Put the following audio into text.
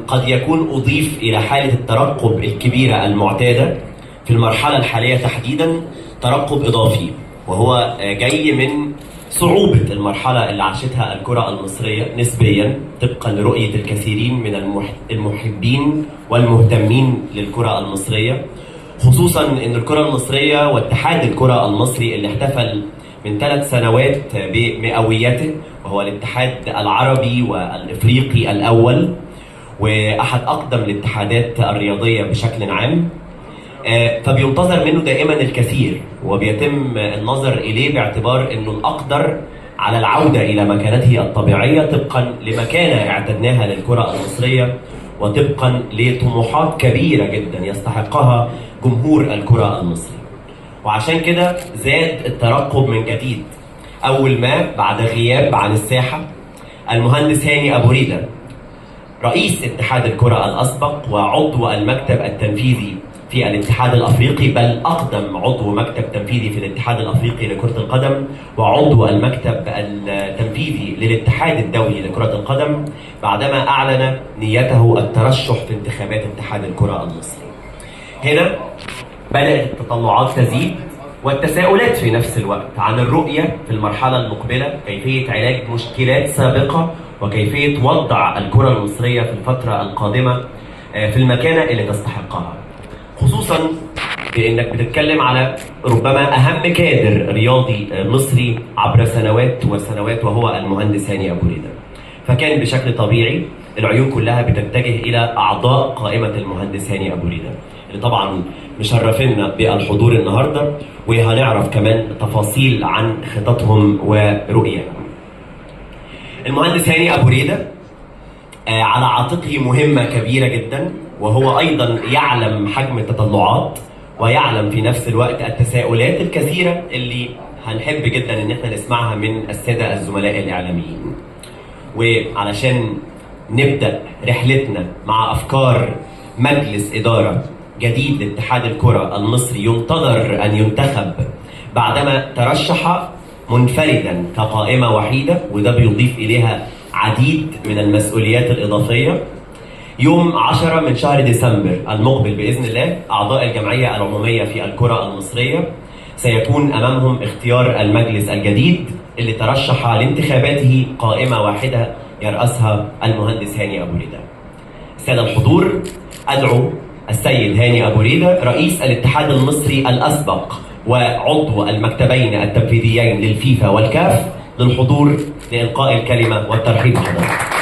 قد يكون أضيف إلى حالة الترقب الكبيرة المعتادة في المرحلة الحالية تحديدا ترقب إضافي، وهو جاي من صعوبة المرحلة اللي عاشتها الكرة المصرية نسبيا طبقا لرؤية الكثيرين من المحبين والمهتمين للكرة المصرية، خصوصا أن الكرة المصرية واتحاد الكرة المصري اللي احتفل من 3 سنوات بمئويته، وهو الاتحاد العربي والإفريقي الأول وأحد أقدم الاتحادات الرياضية بشكل عام، فبينتظر منه دائما الكثير وبيتم النظر إليه باعتبار أنه الأقدر على العودة إلى مكانته الطبيعية طبقا لمكانة اعتدناها للكرة المصرية وطبقا لطموحات كبيرة جدا يستحقها جمهور الكرة المصري. وعشان كده زاد الترقب من جديد أول ما بعد غياب عن الساحة المهندس هاني أبو ريدة رئيس اتحاد الكرة الأسبق وعضو المكتب التنفيذي في الاتحاد الأفريقي، بل أقدم عضو مكتب تنفيذي في الاتحاد الأفريقي لكرة القدم وعضو المكتب التنفيذي للاتحاد الدولي لكرة القدم، بعدما أعلن نيته الترشح في انتخابات اتحاد الكرة المصري. هنا بدأت التطلعات تزيد والتساؤلات في نفس الوقت عن الرؤية في المرحلة المقبلة، كيفية علاج مشكلات سابقة وكيفية وضع الكرة المصرية في الفترة القادمة في المكانة اللي تستحقها، خصوصا بأنك بتتكلم على ربما أهم كادر رياضي مصري عبر سنوات وسنوات وهو المهندس هاني أبو ريدة. فكان بشكل طبيعي العيون كلها بتتجه إلى أعضاء قائمة المهندس هاني أبو ريدة اللي طبعا مشرفينا بالحضور النهارده، وهنعرف كمان تفاصيل عن خططهم ورؤيتهم. المهندس هاني أبو ريدة على عاتقه مهمة كبيرة جدا، وهو أيضا يعلم حجم التطلعات ويعلم في نفس الوقت التساؤلات الكثيرة اللي هنحب جدا ان احنا نسمعها من السادة الزملاء الإعلاميين. وعلشان نبدأ رحلتنا مع أفكار مجلس إدارة جديد لاتحاد الكرة المصري ينتظر أن ينتخب بعدما ترشح منفردا كقائمة وحيدة، وده بيضيف إليها عديد من المسؤوليات الإضافية. يوم 10 من شهر ديسمبر المقبل بإذن الله أعضاء الجمعية العمومية في الكرة المصرية سيكون أمامهم اختيار المجلس الجديد اللي ترشح لانتخاباته قائمة واحدة يرأسها المهندس هاني أبو ريدة. السادة الحضور، أدعو السيد هاني أبو ريدة رئيس الاتحاد المصري الأسبق وعضو المكتبين التنفيذيين للفيفا والكاف للحضور لإلقاء الكلمة والترحيب بحضرتك.